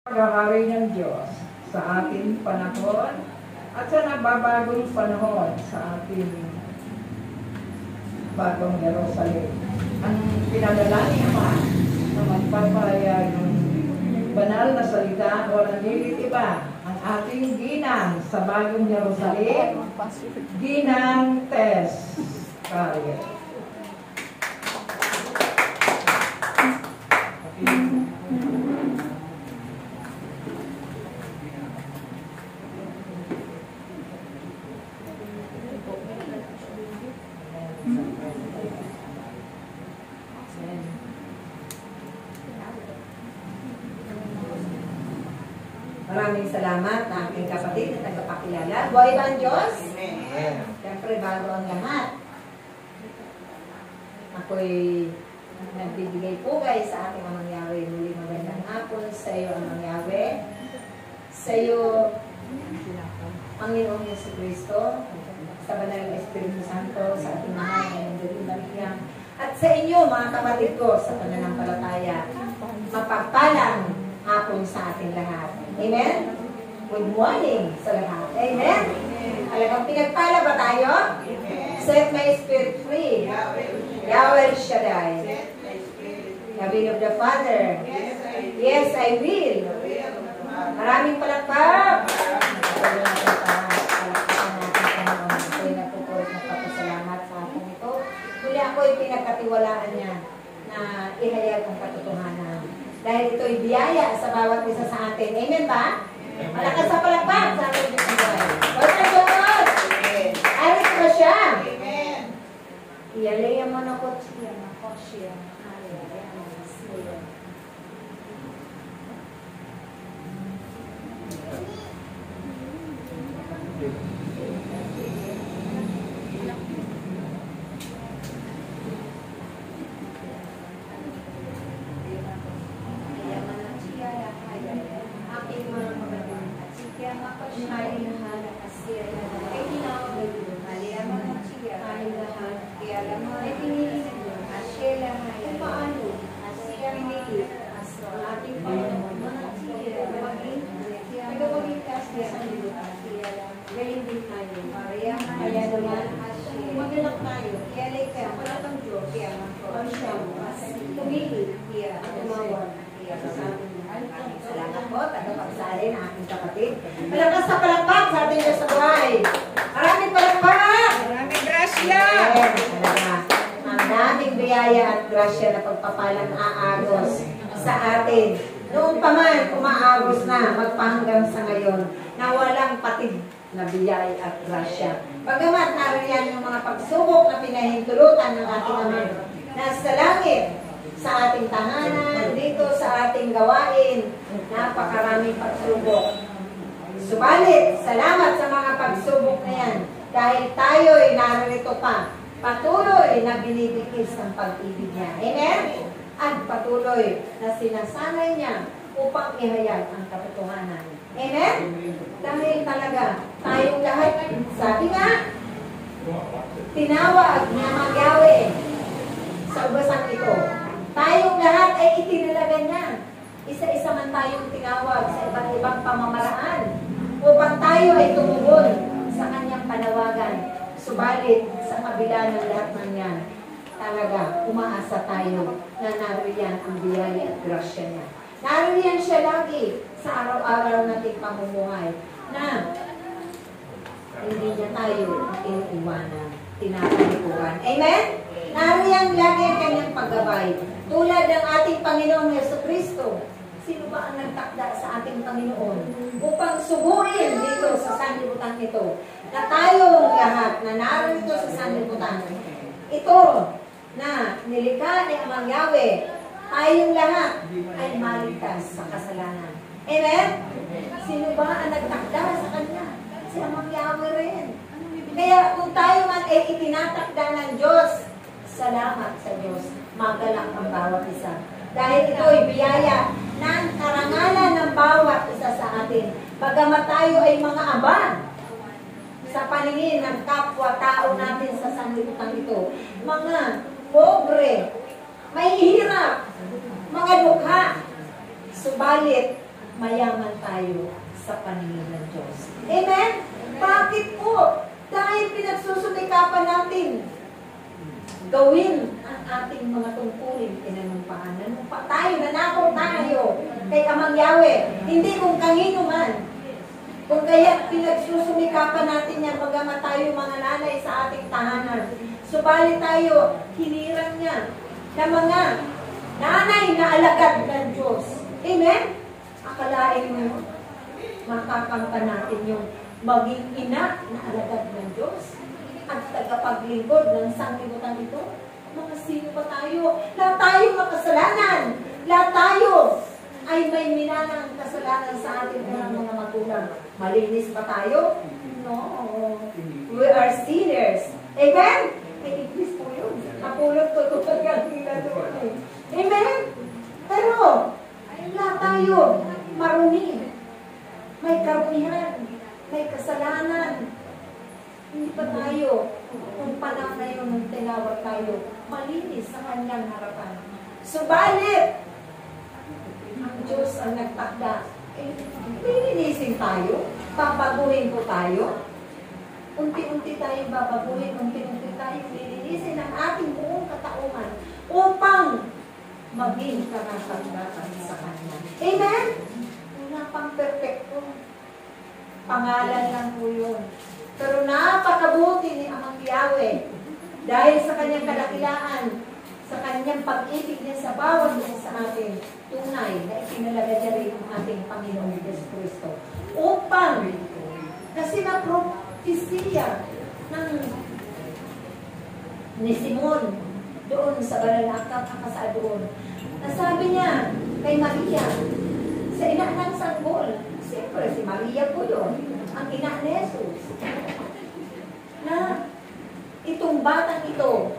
Pag-ahari ng Diyos sa ating panahon at sa nababagong panahon sa ating bagong Jerusalem. Ang pinadalangin naman na magpapahayag ng banal na salita o nanilit iba ang ating ginang sa bagong Jerusalem, Ginang Tess Carrier. Maraming salamat na aking kapatid na tagapakilala. Buhay ba ang Diyos? Amen. Siyempre, bago ang lahat. Ako'y nagbibigay pugay sa ating Amang Yahweh. Muli magandang hapon sa iyo, Amang Yahweh. Sa iyo, Panginoong Jesucristo, sa Banal na Espiritu Santo, sa ating mahal na Nandang Maria, at sa inyo, mga kapatid ko, sa pananampalataya, mapagpalang hapon sa ating lahat. Amen? Good morning sa lahat. Amen? Talagang pinagpala ba tayo? Set my spirit free. Yahweh Shaddai. The will of the Father. Yes, I will. Maraming palakpak. Palakpakan natin Panginoon. Ako'y nagpupulit na papasalamat sa atin ito. Muli ako'y pinagkatiwalaan niya na ihayag ang katotohanan. Dahil ito'y biyaya sa bawat isa sa atin. Amen ba? Malakas sa palakpak sa ating buhay. Lord na Diyos! Arit ko siya! Iyalaya mo na ko siya. Iyalaya mo na siya. Salamat po, tagapagsalin ang aking kapatid. Malakas sa palakpak sa ating Diyos sa buhay. Maraming palakpak! Maraming grasya! Ang daming biyaya at grasya na pagpapalang aagos sa atin. Noon pa man, umaagos na, magpahanggang sa ngayon, na walang patid na biyaya at grasya. Bagamat nariyan yung mga pagsubok na pinahintulutan ng ating Ama nasa langit, sa ating tahanan, dito sa ating gawain, napakaraming pagsubok. Subalit, salamat sa mga pagsubok na yan, dahil tayo'y narito pa, patuloy na binibigis ang pag-ibig niya. Amen? At patuloy na sinasanay niya upang ihayag ang katotohanan. Amen? Dahil talaga, tayong lahat, sabi nga, tinawag niya Yahweh sa ubasan ito. Tayong lahat ay itinalaga niya. Isa-isa man tayong tinawag sa iba't ibang pamamaraan upang tayo ay tumugon sa kanyang panawagan. Subalit, sa kabila ng lahat ng yan, talaga, umaasa tayo na nariyan ang biyaya at grasya niya. Nariyan siya lagi sa araw-araw nating pamumuhay na hindi niya tayo iniiwanan, tinatalikuran. Amen? Nariyan lagi ang kanyang paggabay. Tulad ng ating Panginoong Jesucristo. Sino ba ang nagtakda sa ating Panginoon upang suguin dito sa sanlibutan ito? Na tayong lahat na narito sa sanlibutan, ito na nilikha ni Amang Yahweh, tayong lahat ay maligtas sa kasalanan. Amen? Sino ba ang nagtakda sa Kanya? Si Amang Yahweh rin. Kaya kung tayo man ay itinatakda ng Diyos, salamat sa Diyos. Magalang ang bawat isa. Dahil ito ay biyaya ng karangalan ng bawat isa sa atin. Bagamat tayo ay mga aba sa paningin ng kapwa-tao natin sa sanlibutan ito. Mga pobre, may hirap, mga dukha. Subalit, mayaman tayo sa paningin ng Diyos. Amen? Bakit po? Dahil pinagsusumikapan natin gawin ang ating mga tungkulin, pinanumpaan. Nanumpa tayo, nanakaw tayo kay Amang Yahweh. Hindi kung kanino man. Kung kaya pinagsusumikapan natin yan, bagamat tayo mga nanay sa ating tahanan. Subalit tayo, hiniram niya na mga nanay na alagad ng Diyos. Amen? Akalain mo, makakamta natin yung maging ina na alagad ng Diyos at tagapaglingkod ng sanglibutan ito. Mga sino pa tayo? Lahat tayo makasalanan. Lahat tayo ay may minanang kasalanan sa ating mga magulang. Malinis pa tayo? No. We are sinners. Amen? May English po yun. Napulot ko ito pagkakila doon eh. Amen? Pero, lahat tayo marumi. May karumihan. May kasalanan. Hindi pa tayo, kung panahon na yun nung tinawag tayo, malinis sa kanyang harapan. Subalit, ang Diyos ang nagtakda. Lilinisin tayo, babaguhin ko tayo. Unti-unti tayo babaguhin, unti-unti tayo lilinisin ang ating buong katauhan upang maging karapatan sa Kanya. Amen? Wala pang perfecto. Pangalan lang po yun. Pero napakabuti ni Amang Yahweh dahil sa kanyang kadakilaan, sa kanyang pag-ibig niya sa bawat isa sa atin, tunay na ipinalaga niya rin ang ating Panginoong Yesu Cristo. Upang, kasi na-propesya ni Simon doon sa banal na akasaan doon. Nasabi niya kay Maria, sa ina ng sanggol, siyempre si Maria po yun, ang ina ni Jesus, na itong batang ito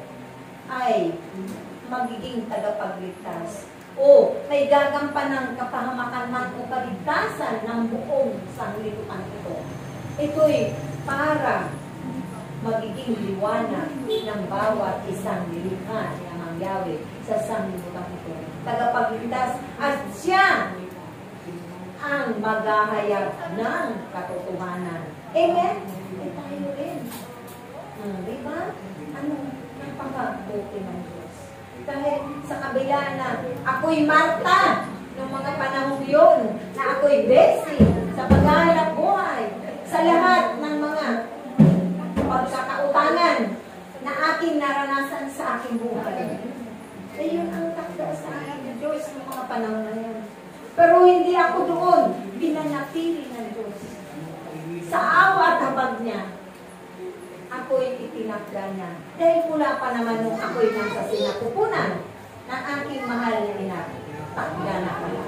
ay magiging tagapagligtas o may gagampan ng kapahamakan o kaligtasan ng buong sanglibutan ito. Ito'y para magiging liwanag ng bawat isang nilikha ni Amang Yahweh sa sanglibutan ito. Tagapagligtas at siya ang maghahayag ng katotohanan. Amen? E tayo rin. Diba? Ano? Napakabuti ng Diyos. Dahil sa kabila na ako'y Marta noong mga panahon yun, na ako'y Bessie sa paghahanap buhay, sa lahat ng mga pagkakautangan na aking naranasan sa aking buhay. Eh yun ang takda sa akin ng Diyos ng mga panahon na yun. Pero hindi ako doon, pinanatili ng Diyos. Sa awa at habag niya, ako'y itinakda niya. Dahil mula pa naman nung ako'y nasa sinapupunan ng aking mahal na ina, takda na pala.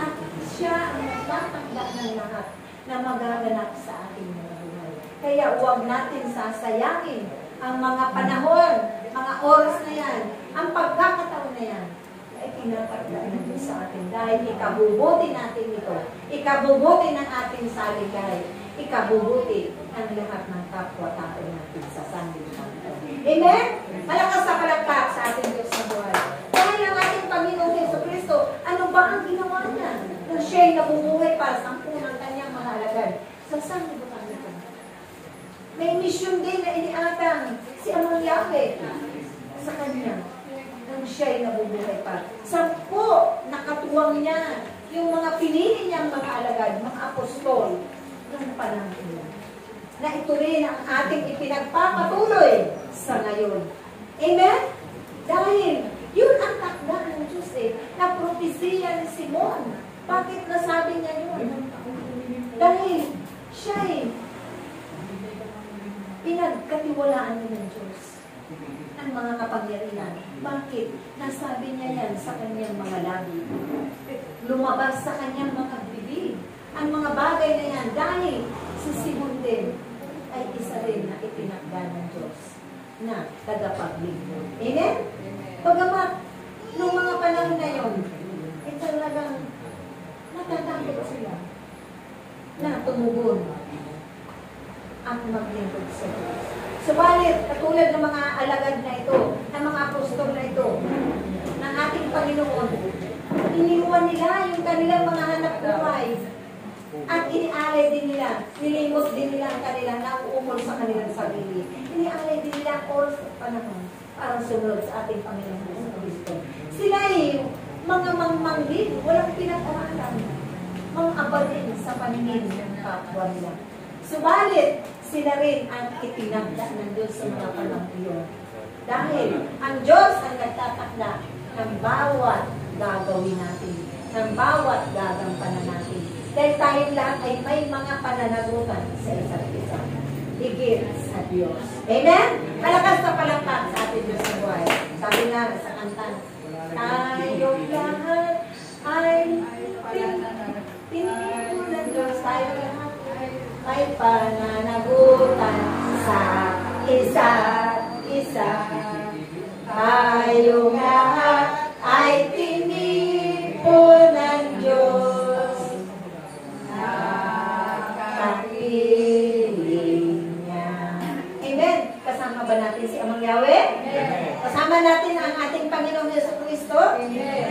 At siya ang nagtatakda ng lahat na magaganap sa ating mga buhay. Kaya huwag natin sasayangin ang mga panahon, mga oras na yan, ang pagkakataon na yan, ay tinatagdaan ng Diyos sa atin. Dahil ikabubuti natin ito. Ikabubuti ng ating saligay. Ikabubuti ang lahat ng kapwa-tao natin sa sanlibutan. Amen? Malakas sa palakpak sa ating Diyos na buhay. Dahil ang ating Panginoong Yesu Cristo, ano ba ang ginawa niya? Nang siya'y nabubuhay para sa ng kanyang mga alagad sa sanlibutan ito. May misyon din na iniatang si Amang Yahweh sa kanya. Nang siya'y nabubuhay pa. 10 nakatuwang niya yung mga pinili niyang mga alagad, mga apostol ng panahon ito. Na ito rin ang ating ipinagpapatuloy sa ngayon. Amen? Dahil yun ang takda ng Diyos na propesiya ni Simon. Bakit nasabi niya yun? Dahil siya'y pinagkatiwalaan niya ng Diyos ang mga kapangyarihan. Bakit? Nasabi niya yan sa kanyang mga labi. Lumabas sa kanyang mga bibig. Ang mga bagay na yan dahil si Simon din ay isa rin na itinakda ng Diyos na tagapaglingkod. Amen? Pagamat noong mga panahon na yun, ay talagang natatakot sila na tumugon at maglingkod sa Diyos. Subalit, katulad ng mga alagad na ito, ng mga apostol na ito, ng ating Panginoon, iniwan nila yung kanilang mga hanap buhay nila, nilimot din nila ang kanilang nauumol sa kanilang sarili. Inialay din nila ang oras at panahon para sunod sa ating Panginoon Hesus Kristo. Sila ay mga mangmanglin, walang pinag-aralan, mga abalin sa paningin ng kapwa nila. Subalit, sila rin ang itinagda ng Diyos sa mga panahon iyon. Dahil ang Diyos ang nagtatakda ng bawat gagawin natin, ng bawat gagampanan natin. Dahil tayong lahat ay may mga pananagutan sa isa't isa. Higit sa Diyos. Amen? Malakas na palakpak sa ating Diyos ng buhay. Sabi nga sa kanta, tayong lahat ay pinili ng Diyos. Tayong lahat ay pananagutan sa isa't isa. Tayong lahat ay tinipon ng Diyos. Nakapiling niya. Amen? Kasama ba natin si Amang Yahweh? Kasama natin ang ating Panginoong Hesus Kristo?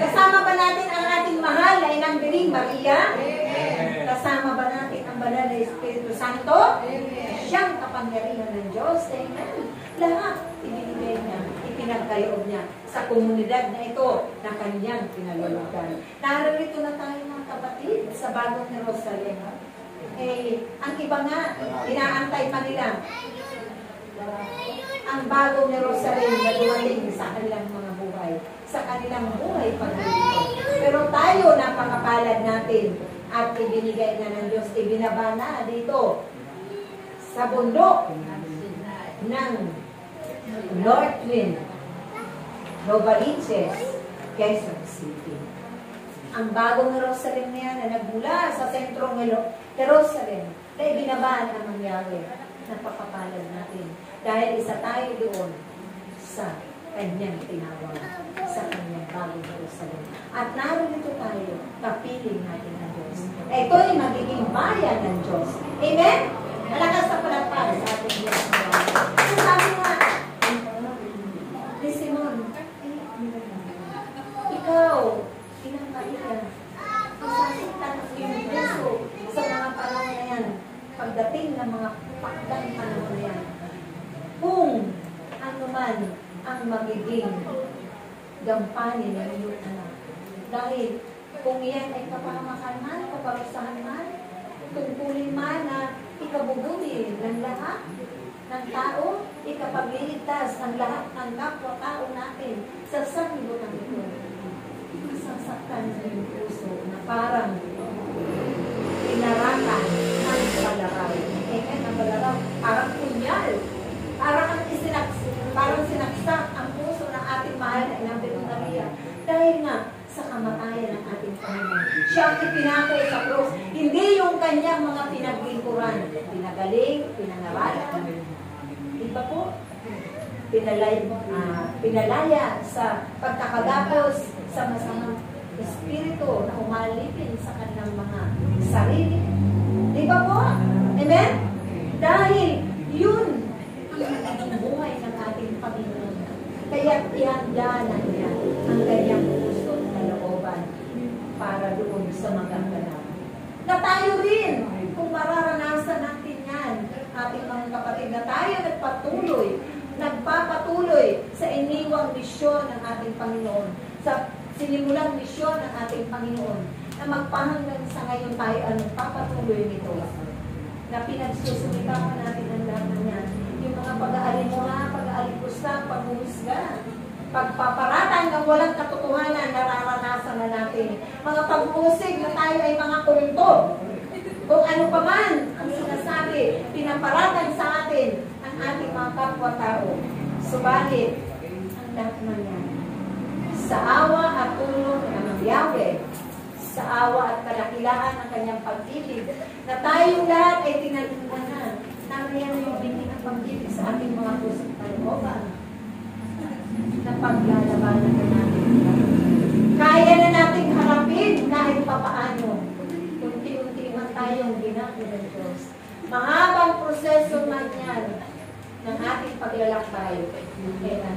Kasama ba natin ang ating mahal na Inang Biring Maria? Kasama ba natin ang banal na Espiritu Santo? Siyang kapangyarihan ng Diyos. Amen. Lahat ibinigay niya, ipinagkaloob niya sa komunidad na ito na kanyang pinalulugan. Narito na tayo mga kapatid sa bagong Jerusalem. Ang iba nga, inaantay pa nila ang bagong Jerusalem na dumating sa kanilang mga buhay, sa kanilang buhay paglilito. Pero tayo, napakapalad natin at ibinigay na ng Diyos, ibinaba na dito sa bundok ng North Wind, Novaliches, Quezon City. Ang bagong Jerusalem na yan na nagmula sa sentrong Jerusalem na ibinabaan ng Yahweh. Napakapalad natin dahil isa tayo doon sa kanyang tinawag, sa kanyang bagong Jerusalem. At narito tayo, kapiling natin ng Diyos. Ito ay magiging bayan ng Diyos. Amen? Malakas na palakpak sa ating Diyos. So sabi nga, ni Simon, ikaw, Inang Maria, masasaktan ang iyong puso sa mga panahon na yan, pagdating ng mga pakdang panahon na yan. Kung ano man ang magiging gampanin ng iyong anak. Dahil kung iyan ay kapahamakan man, kaparusahan man, tungkulin man na ikabubuti ng lahat ng tao, ikapagliligtas ng lahat ng kapwa-tao natin sa sanlibutan ito. Masasaktan sa iyong puso na parang pinarakan ng balaraw. Ang balaraw, parang punyal. Parang sinaksak ang puso ng ating mahal na Inang Biring Maria. Dahil nga, sa kamatayan ng ating Panginoon. Siya ang ipinakay sa krus. Hindi yung kanyang mga pinaglingkuran. Pinagaling, pinangaralan. Diba po? Pinalaya sa pagkakagapos sa masamang espiritu na umalipin sa kanilang mga sarili. Diba po? Amen? Dahil yun ang buhay ng ating Panginoon. Kaya ihanda na niya ang kanyang puso na looban para doon sa magandang. Na tayo rin, kung mararanasan natin yan, ating mga kapatid, na tayo nagpapatuloy sa iniwang misyon ng ating Panginoon, sa sinimulang misyon ng ating Panginoon, na magpahanggang sa ngayon tayo ang nagpapatuloy nito. Na pinagsusunikapan natin ang lahat ng yan. Yung mga pag-aalimura, pag-aalipusta, pag-umusga, pagpaparatang ng walang katotohanan, nararanasan na natin. Mga pag-uusig na tayo ay mga kulto. Kung ano pa man ang sinasabi, pinaparatang sa atin ang ating mga kapwa-tao. Subalit, ang lahat man yan, sa awa at tulong ng Yahweh, sa awa at kadakilaan ng kanyang pag-ibig, na tayong lahat ay tinalungan na, nariyan yung bingin ng pag-ibig sa ating mga pusong kalooban, na paglalabanan na natin. Kaya na nating harapin kahit papaano. Unti-unti man tayong ginagawa ng Diyos. Mahabang proseso man yan ng ating paglalakbay. Kaya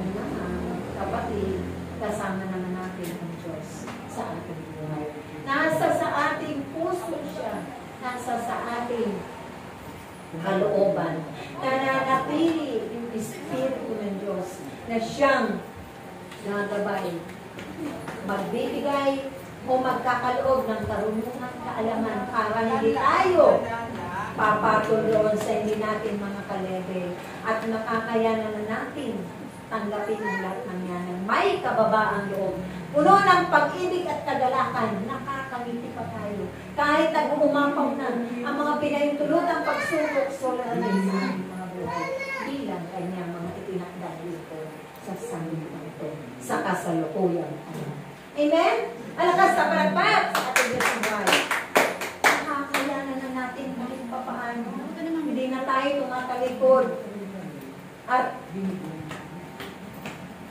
kapatid, kasama naman natin ang Diyos sa ating buhay. Nasa sa ating puso siya. Nasa sa ating kalooban. Nananatili yung Espiritu ng Diyos na siyang nagabay, magbibigay o magkakaloob ng karunungan kaalaman para hindi tayo papatol doon sa hindi natin mga kalebe at nakakayanan na natin tanggapin ang lahat ng yan. May kababaang loob. Puno ng pag-ibig at kagalakan, nakakangiti pa tayo. Kahit nag-uumapaw na ang mga pinahintulutang pagsubok solar na sa ating mga buhay bilang kanyang mga itinakda dito sa sanlibutan ito, sa kasalukuyan. Amen? Malakas sa palagpak sa ating Diyos ng buhay. Nakakayanan na natin kahit pa paano. Hindi na tayo tumatalikod. At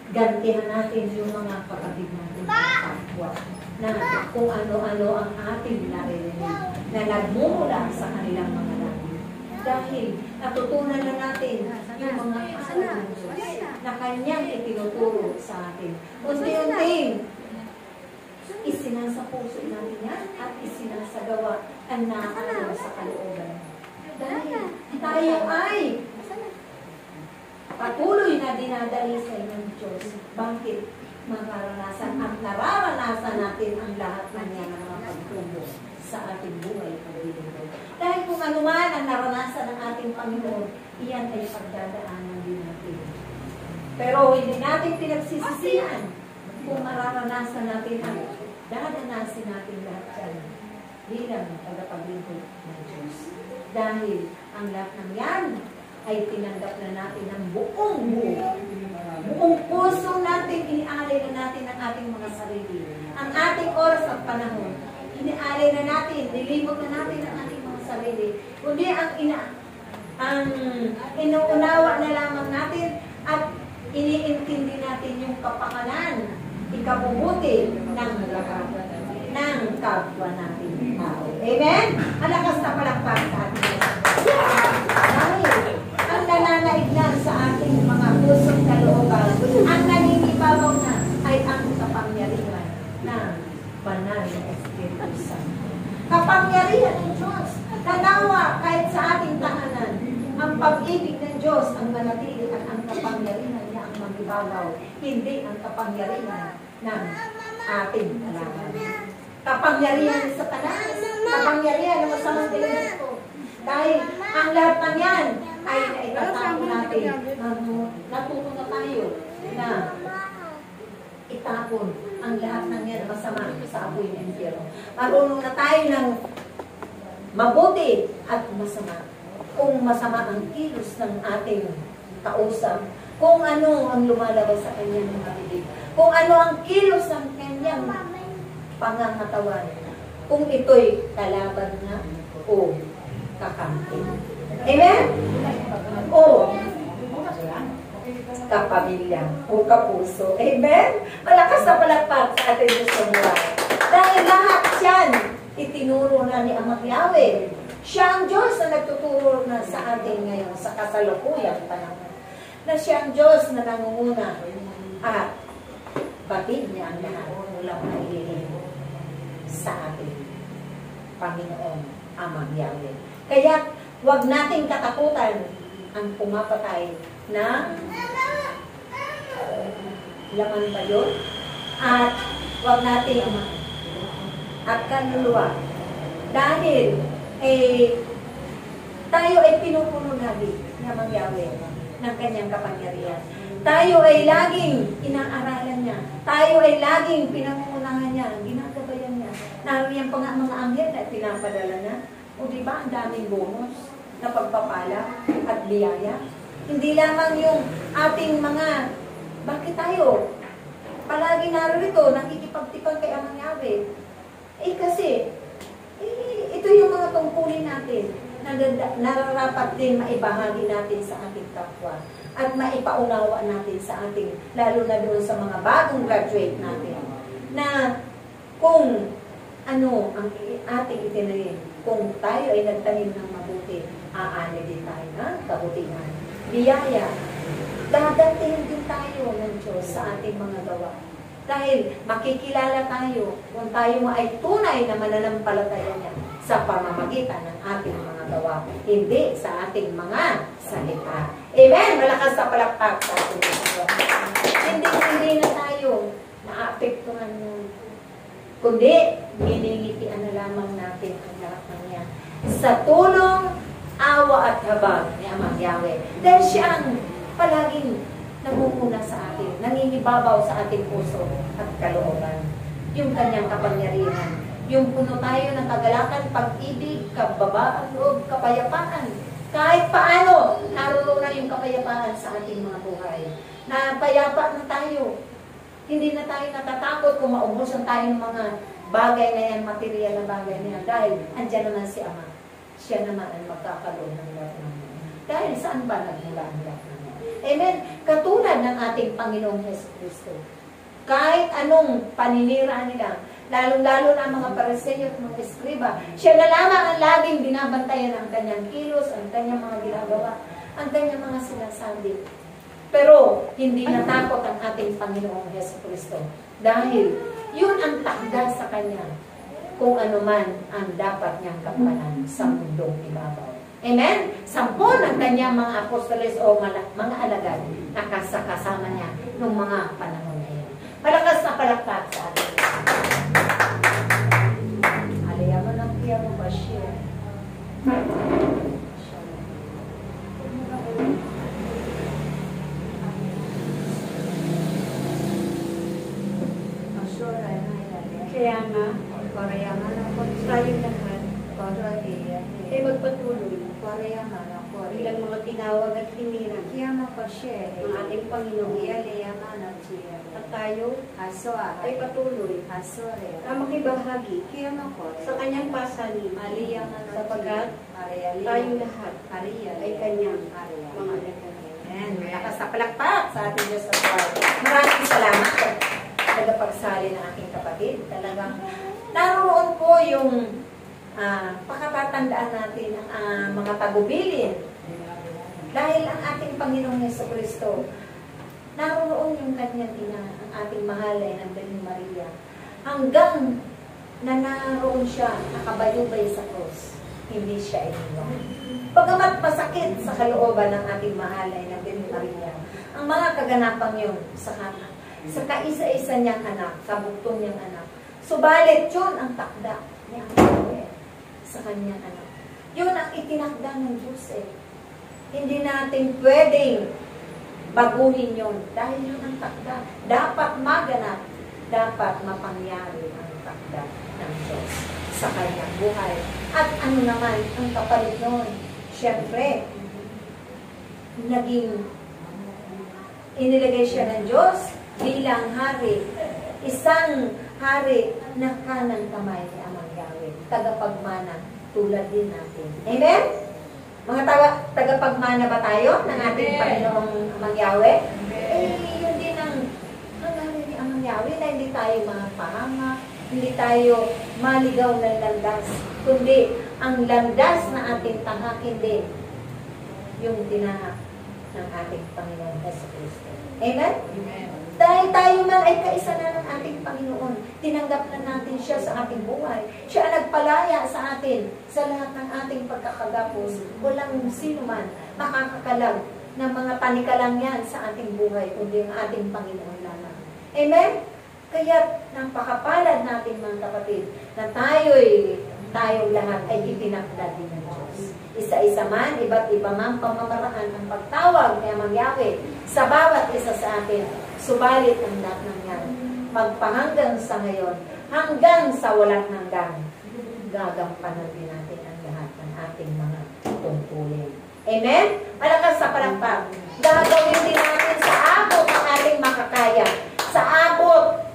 gantihan natin yung mga kapatid natin sa kapwa na kung ano-ano ang ating naririnig na nagmumula sa kanilang mga labi. Dahil natutunan na natin yung mga aral ng Diyos na kanyang itinuturo sa atin. Unti-unting isinasa puso natin yan at isinasagawa ang nakakalawa sa kalooban. Dahil tayo ay patuloy na dinadalisay ng Diyos. Bakit? Mararanasan at nararanasan natin ang lahat ng yan ng mga pagtulong sa ating buhay paglilingkod. Dahil kung ano man ang naranasan ng ating Panginoon, iyan ay pagdadaanan din natin. Pero hindi natin pinagsisisihan kung mararanasan natin ang dadanasin natin lahat yan bilang tagapaglingkod ng Diyos. Dahil ang lahat ng yan ay tinanggap na natin ng buong puso natin, inialay na natin ang ating mga sarili. Ang ating oras at panahon, inialay na natin, nilibot na natin ang ating mga sarili. Kundi ang inuunawa na lamang natin at iniintindi natin yung kapakanan, ikabubuti ng lahat ng kapwa natin tao. Amen? Malakas na palakpak sa ating dahil ang nananaig lang sa ating mga pusong kalooban, ang naninibabaw na ay ang kapangyarihan ng banal na Espiritu Santo. Kapangyarihan ng Diyos. Tanawa kahit sa ating tahanan, ang pag-ibig ng Diyos ang manatili at ang kapangyarihan niya ang magibabaw, hindi ang kapangyarihan ng ating kalaban. Kapangyarihan sa tanan, kapangyarihan ng masamang elemento. Dahil ang lahat ng yan ay naitatago natin. Natuto na tayo na itapon ang lahat ng yan masama sa apoy ng impyerno. Marunong na tayo ng mabuti at masama. Kung masama ang kilos ng ating kausap, kung ano ang lumalabas sa kanyang mga bibig, kung ano ang kilos ng kanyang pangangatawan, kung ito'y kalaban na o kakampi. Amen? O kapamilya o kapuso. Amen? Malakas na palakpak sa ating Diyos ng buhay. Dahil lahat yan itinuro na ni Amang Yahweh. Siya ang Diyos na nagtuturo na sa atin ngayon sa kasalukuyang panahon. Na siya ang Diyos na nangunguna at batid niya ang lahat mulang naililin sa atin. Panginoon Amang Yahweh. Kaya huwag nating katakutan ang pumapatay na laman ba yun? At huwag nating at kaluluwa. Dahil tayo ay pinupuno natin ng Amang Yahweh ng kanyang kapangyarihan. Tayo ay laging inaaralan niya. Tayo ay laging pinangungunahan niya. Ginagabayan niya. Nariyan pa nga mga anghel na pinapadala niya. O diba, ang daming bonus na pagpapala at liyaya. Hindi lamang yung ating mga, bakit tayo palagi narito, nakikipagtipag kay Amang Yahweh? Kasi, ito yung mga tungkulin natin na nararapat din maibahagi natin sa ating kapwa at maipaunawa natin sa ating, lalo na doon sa mga bagong graduate natin, na kung ano ang ating itinanim, kung tayo ay nagtanim ng mabuti, aani din tayo ng kabutihan. Biyaya, dadantin din tayo ng Diyos sa ating mga gawa. Dahil makikilala tayo kung tayo mo ay tunay na mananampalataya niya sa pamamagitan ng ating mga gawa, hindi sa ating mga salita. Amen? Malakas na palakpak sa ating mga. Hindi na tayo naapektuhan nun. Kundi, ginilitian na lamang natin ang lahat ng niya. Sa tulong, awa at habag ni Amang Yahweh. Dahil siya ang palaging namumuna sa atin, nangingibabaw sa ating puso at kalooban. Yung kanyang kapangyarihan. Yung puno tayo ng kagalakan, pag-ibig, kababaan, loob, kapayapaan. Kahit paano, naroon na yung kapayapaan sa ating mga buhay. Napayapa na tayo. Hindi na tayo natatakot kung maubusan tayo ng mga bagay na yan, material na bagay na yan. Dahil andyan naman si Ama. Siya naman ang magkakaroon ng lahat ng mga. Dahil saan ba nagmula ang lahat ng mga? Amen? Katulad ng ating Panginoong Jesucristo. Kahit anong paninira nila, lalong-lalo na ang mga Pariseo at mga Eskriba, siya na lamang ang laging binabantayan ang kanyang kilos, ang kanyang mga ginagawa, ang kanyang mga sinasabi. Pero, hindi natakot ang ating Panginoong Jesucristo. Dahil, yun ang takda sa kanya kung ano man ang dapat niyang kapanan sa mundong ibabaw. Amen? 10 ng kanyang mga apostoles o mga alagad nakasakasama niya noong mga panahon na yun. Malakas na palakpak sa atin. Alaya mo ng kaya mo ba siya? Kaya nga, Korea nga na po, tayo lahat, Korea, magpatuloy, Korea nga na po, ilang mga tinawag at hiniran, kaya nga pa siya, ang ating Panginoon, Alaya nga na siya, at tayo, ay patuloy, na makibahagi, kaya nga po, sa kanyang pasanin, sapagkat tayo lahat, ay kanyang mga Amen. Malakas na palakpak sa ating Diyos at Lord. Maraming salamat sa tagapagsali ng aking kapatid. Talagang naroon po yung pakatatandaan natin ang mga tagubilin. Dahil ang ating Panginoong Jesucristo, naroon yung kanyang ina, ang ating mahalay ng Birhen Maria. Hanggang na naroon siya, nakabayubay sa krus, hindi siya iniwan. Bagamat masakit sa kalooban ng ating mahalay ng Birhen Maria, ang mga kaganapang yun sa kanan, sa kaisa-isa niyang anak, sa buktong niyang anak. Subalit, yun ang takda niya sa kanyang anak. Yun ang itinakda ng Diyos eh. Hindi natin pwedeng baguhin yun dahil yun ang takda. Dapat maganap, dapat mapangyari ang takda ng Diyos sa kanyang buhay. At ano naman ang kapalit nun? Siyempre, inilagay siya ng Diyos bilang hari, isang hari na kanang kamay ni Amang Yahweh, tagapagmana tulad din natin. Amen? Mga tagapagmana ba tayo ng ating Panginoong Amang Yahweh? Yun din ang hari ni Amang Yahweh na hindi tayo mapahama, hindi tayo maligaw ng landas, kundi ang landas na ating tahakin din yung tinahak ng ating Panginoon Jesucristo. Amen? Amen. Dahil tayo man ay kaisa na ng ating Panginoon, tinanggap na natin siya sa ating buhay. Siya ang nagpalaya sa atin sa lahat ng ating pagkakagapos. Walang sino man makakakalag ng mga panikalang yan sa ating buhay, kundi ang ating Panginoon lamang. Amen? Kaya napakapalad natin mga kapatid na tayong lahat ay itinakda din ng Diyos. Isa-isa man, iba't iba man pamamaraan ang pagtawag ni Amang Yahweh sa bawat isa sa atin. Subalit ang lahat ng yan, magpahanggang sa ngayon, hanggang sa walang hanggan, gagampanan din natin ang lahat ng ating mga tungkulin. Amen? Malakas sa palakpak. Gagawin din natin sa abot ng ating makakaya, sa abot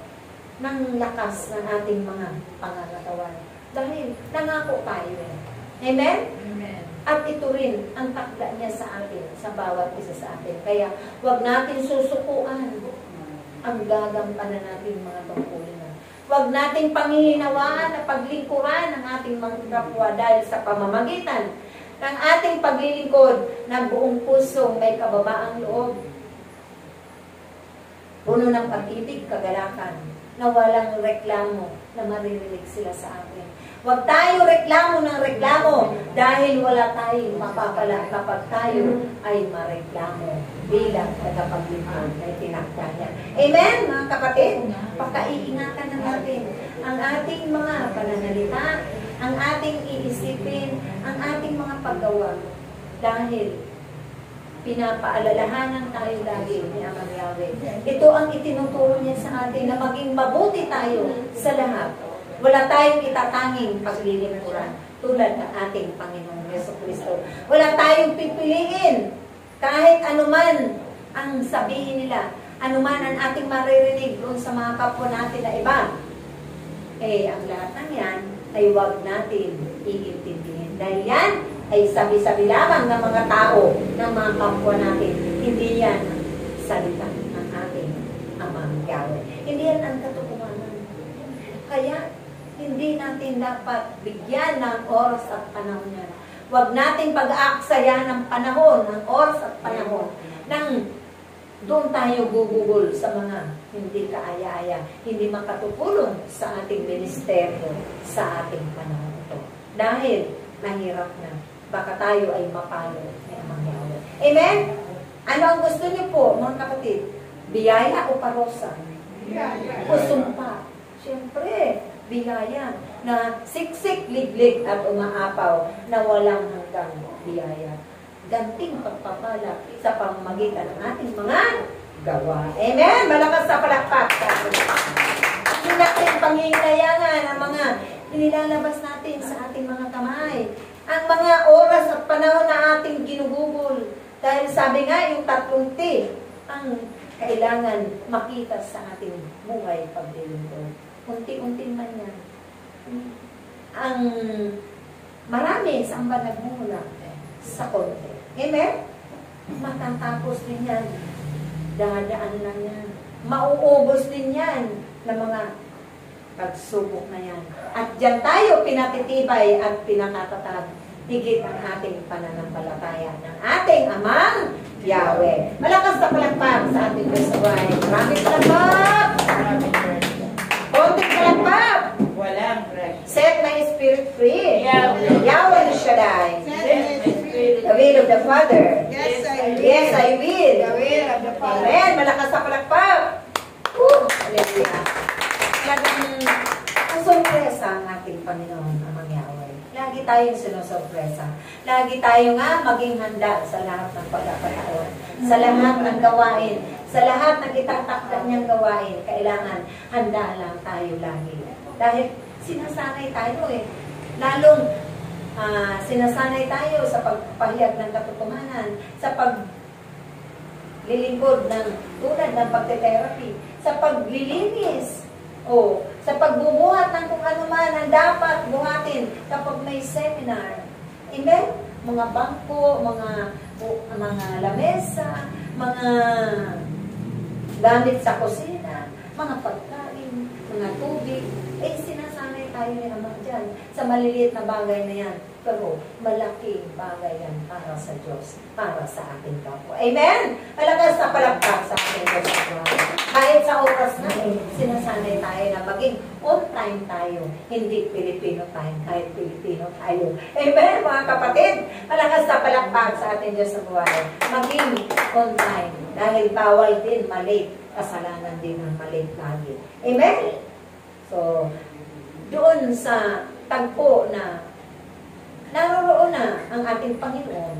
ng lakas ng ating mga pangangatawan. Dahil nangako tayo. Amen? Amen. At ito rin ang takda niya sa atin, sa bawat isa sa atin. Kaya huwag natin susukuan ang gagampanan natin mga tungkulin. Huwag nating panghihinawaan na paglingkuran ng ating mga kapwa dahil sa pamamagitan ng ating paglilingkod ng buong pusong may kababaang loob. Puno ng pag-ibig, kagalakan, na walang reklamo, na maririnig sila sa atin. Huwag tayo reklamo ng reklamo dahil wala tayong mapapala kapag tayo ay mareklamo bilang tagapaglingkod na itinakda niya. Amen, mga kapatid? Pagkaiingatan na natin ang ating mga pananalita, ang ating iisipin, ang ating mga paggawa. Dahil pinapaalalahanan tayo lagi ni Amang Yahweh. Ito ang itinuturo niya sa atin na maging mabuti tayo sa lahat. Wala tayong itatanging paglilingkuran tulad ng ating Panginoong Jesucristo. Wala tayong pipiliin kahit anuman ang sabihin nila, anuman ang ating maririnig doon sa mga kapwa natin na iba. Ang lahat ng yan ay huwag natin iintindihin. Dahil yan ay sabi-sabi lamang ng mga tao, ng mga kapwa natin. Hindi yan ang salita ng ating Amang Yahweh. Hindi yan ang katotohanan. Kaya, hindi natin dapat bigyan ng oras at panahon yan. Huwag natin pag-aaksayan ng panahon, ng oras at panahon, nang doon tayo gugugol sa mga hindi kaaya-aya, hindi makatutulong sa ating ministeryo, sa ating panahon ito. Dahil, mahirap na. Baka tayo ay mapalo ni Amang Yahweh. Amen? Ano ang gusto niyo po, mga kapatid? Biyaya o parusa? O sumpa? Siyempre, biyaya na siksik, liglig at umaapaw na walang hanggang biyaya. Ganting pagpapala sa pamamagitan ng ating mga gawa. Amen? Malakas sa palakpak. Hindi natin panghihintayangan ang mga inilalabas natin sa ating mga kamay. Ang mga oras at panahon na ating ginugugol. Dahil sabi nga, yung 3 T ang kailangan makita sa ating buhay paglilingkod. Unti-unti man yan. Ang marami sa amba nagmumula sa konti. Amen? Matatapos din yan. Dadaan lang yan. Mauubos din yan ng mga pagsubok na yan. At dyan tayo pinatitibay at pinakatatag. Higit ang ating pananampalataya ng ating Amang Yahweh. Malakas na palakpak sa ating Diyos sa buhay. Maraming palakpak! Konting palakpak! Walang break. Set my spirit free. Yahweh. Yahweh Shaddai. The will of the Father. Yes, I will. Amen. Malakas na palakpak. Hallelujah. Talagang ang sorpresa ang ating Panginoon, Amang Yahweh. Lagi tayong sinusorpresa. Lagi tayo nga maging handa sa lahat ng pagkakataon. Sa lahat ng gawain. Sa lahat ng itatakda niyang gawain. Kailangan handa lang tayo lagi. Dahil sinasanay tayo Lalong sinasanay tayo sa pagpahayag ng katotohanan, sa paglilingkod ng tulad ng pagte-therapy, sa paglilinis, sa pagbubuhat ng kung ano man ang dapat buhatin kapag may seminar. Amen? Mga bangko, mga lamesa, mga gamit sa kusina, mga pagkain, mga tubig, sinasanay tayo ni Ama dyan sa maliliit na bagay na yan. Pero malaking bagay yan para sa Diyos, para sa ating kapwa. Amen? Malakas na palakpak sa ating Diyos. Kahit sa oras na sinasanay tayo na maging on time tayo, hindi Pilipino time, kahit Pilipino tayo. Amen, mga kapatid? Malakas na palakpak sa ating Diyos sa buhay. Maging on time. Dahil bawal din malate. Kasalanan din ang malate lagi. Amen? So, doon sa tagpo na naroroon na ang ating Panginoon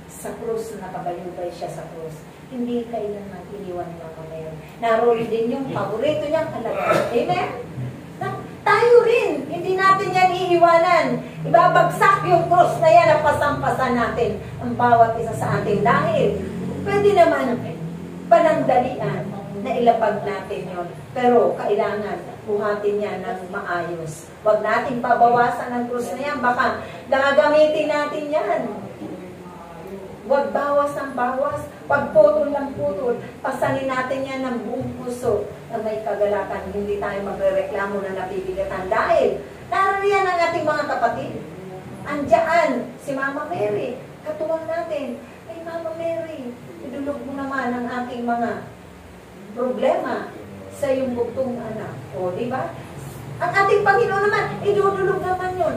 sa krus, na nakabayubay siya sa krus. Hindi kailanman iniwan ng mga mayon. Naroon din yung paborito niyang alaga. Amen? Tayo rin, hindi natin yan iiwanan. Ibabagsak yung krus na yan at pasampasan natin ang bawat isa sa atin. Dahil pwede naman panandalian na ilapag natin yon. Pero kailangan buhatin yan ng maayos. Huwag natin pabawasan ng krus na yan. Baka gagamitin natin yan. Huwag bawas ng bawas. Huwag putol ng putol. Pasanin natin yan ng buong puso na may kagalakan. Hindi tayo magrereklamo na napipilitan. Dahil narariyan ang ating mga kapatid. Andiyan si Mama Mary. Katuwang natin. Ay Mama Mary, idulog mo naman ang aking mga problema sa iyong bugtong anak. O, di ba? Ang ating Panginoon naman, idudulog naman yun.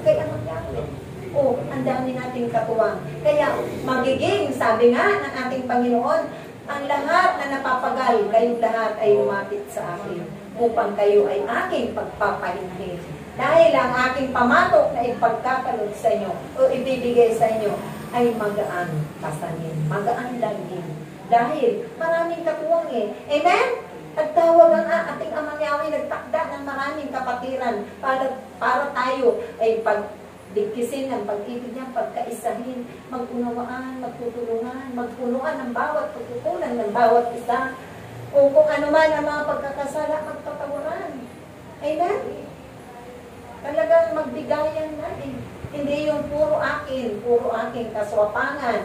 Kaya mangyari. Oh, ang dami nating katuwang. Kaya magiging, sabi nga ng ating Panginoon, ang lahat na napapagal, kayong lahat ay lumapit sa akin upang kayo ay aking pagpapahinhin. Dahil ang aking pamatok na ipagkakalog sa inyo o ibibigay sa inyo ay magaan kasanin, magaan laging. Dahil maraming katuwang eh. Amen? Nagtawag ang ating Amang Yahweh, nagtakda ng maraming kapatiran para tayo ay pagdigkisin ng pag-ibig niya, pagkaisahin, magpunawaan, magtutulungan, magpunuan ng bawat pagkukulan ng bawat isa. O kung ano man ang mga pagkakasala, magpatawaran. Amen? Talagang magbigayan na eh. Hindi yung puro aking kaswapangan,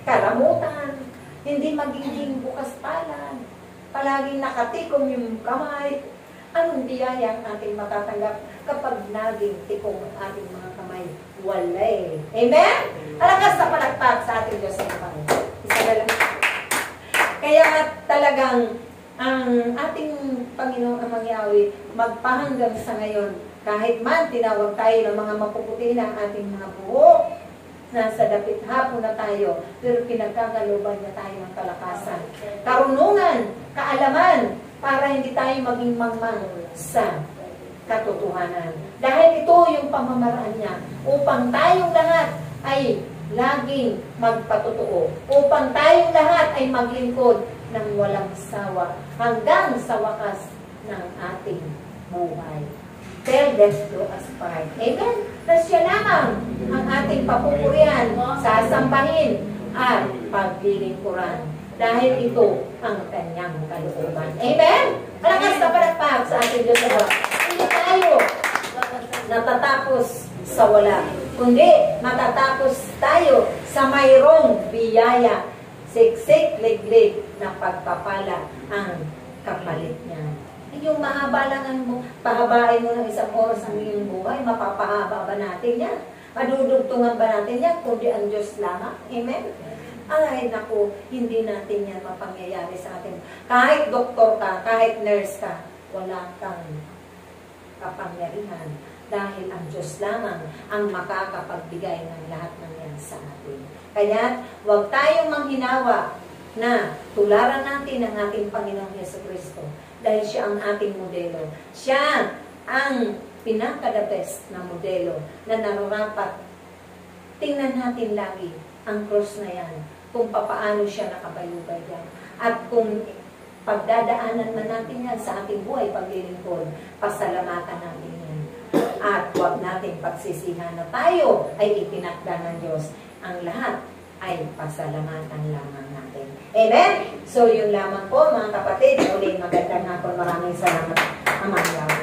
karamutan, hindi magiging bukas palad, palaging nakatikom yung kamay. Anong biyaya ang ating matatanggap kapag naging tikong ang ating mga kamay? Walay. Amen? Alakas na palakpak sa ating Diyos ng Panginoon. Isa na lang. Kaya talagang ang ating Panginoon Amang Yahweh magpahanggang sa ngayon, kahit man tinawag tayo ng mga mapuputi ng ating mga buhok, nasa dapit hapon na tayo, pero pinagkakaloban na tayo ng kalakasan, karunungan, kaalaman, para hindi tayo maging mangmang sa katotohanan. Dahil ito yung pamamaraan niya, upang tayong lahat ay laging magpatotoo, upang tayong lahat ay maglingkod ng walang sawa, hanggang sa wakas ng ating buhay. Till death do us part. Amen? Na siya lamang ang ating papupurihan, sasambahin, at paglilingkuran. Dahil ito ang kanyang kalooban. Amen? Malakas na palakpak sa ating Diyos na Diyos. Hindi tayo natatapos sa wala, kundi matatapos tayo sa mayroong biyaya, siksik, liglig na pagpapala ang kapalit niya. Yung mahaba lang mo, pahabain mo ng isang oras ang iyong buhay, mapapahaba ba natin yan? Madudugtungan ba natin yan? Kundi ang Diyos lamang. Amen? Ay, naku, hindi natin yan mapangyayari sa atin. Kahit doktor ka, kahit nurse ka, wala kang kapangyarihan. Dahil ang Diyos lamang ang makakapagbigay ng lahat ng yan sa atin. Kaya, huwag tayong manghinawa na tularan natin ang ating Panginoong Jesucristo. Dahil siya ang ating modelo. Siya ang pinaka-the best na modelo na nararapat. Tingnan natin lagi ang cross na yan, kung papaano siya nakabayubay yan. At kung pagdadaanan man natin yan sa ating buhay paglilingkod, pasalamatan natin yan. At huwag natin pagsisihan na tayo ay itinakda ng Diyos. Ang lahat ay pasalamatan lamang natin. Amen? So, yun lamang po, mga kapatid. Uling magandang hapon. Maraming salamat. Amang Yahweh.